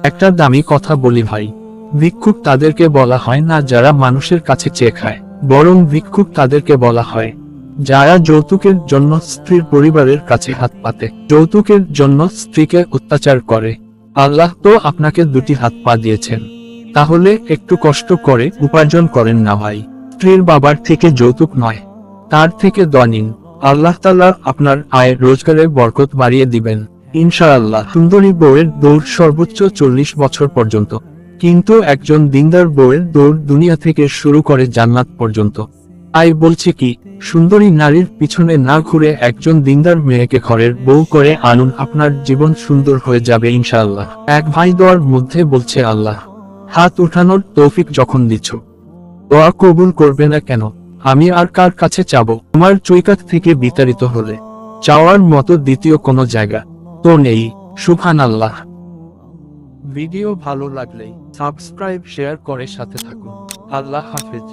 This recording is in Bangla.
একটা দামি কথা বলি ভাই, ভিক্ষুক তাদেরকে বলা হয় না যারা মানুষের কাছে চেয়ে খায়, বরং ভিক্ষুক তাদেরকে বলা হয় যারা যৌতুকের জন্য স্ত্রীর পরিবারের কাছে হাত পাতে, যৌতুকের জন্য স্ত্রীকে অত্যাচার করে। আল্লাহ তো আপনাকে দুটি হাত পা দিয়েছেন, তাহলে একটু কষ্ট করে উপার্জন করেন না ভাই। স্ত্রীর বাবার থেকে যৌতুক নয়, তার থেকে দোয়া নিন। আল্লাহ তাআলা আপনার আয় রোজগারে বরকত বাড়িয়ে দিবেন ইনশাআল্লাহ। সুন্দরী বউয়ের দৌড় সর্বোচ্চ 40 বছর পর্যন্ত, কিন্তু একজন দিনদার বউয়ের দৌড় দুনিয়া থেকে শুরু করে জান্নাত পর্যন্ত। আই বলছে কি, সুন্দরী নারীর পিছনে না ঘুরে একজন দিনদার মেয়েকে ঘরের বউ করে আনুন, আপনার জীবন সুন্দর হয়ে যাবে ইনশাআল্লাহ। এক ভাই দোয়ার মধ্যে বলছে, আল্লাহ হাত উঠানোর তৌফিক যখন দিচ্ছ, দোয়া কবুল করবে না কেন? আমি আর কার কাছে চাবো? তোমার চৈকাত থেকে বিতাড়িত হলে চাওয়ার মতো দ্বিতীয় কোনো জায়গা তো নেই। সুবহানাল্লাহ। ভিডিও ভালো লাগলে সাবস্ক্রাইব শেয়ার করে সাথে থাকুন। আল্লাহ হাফেজ।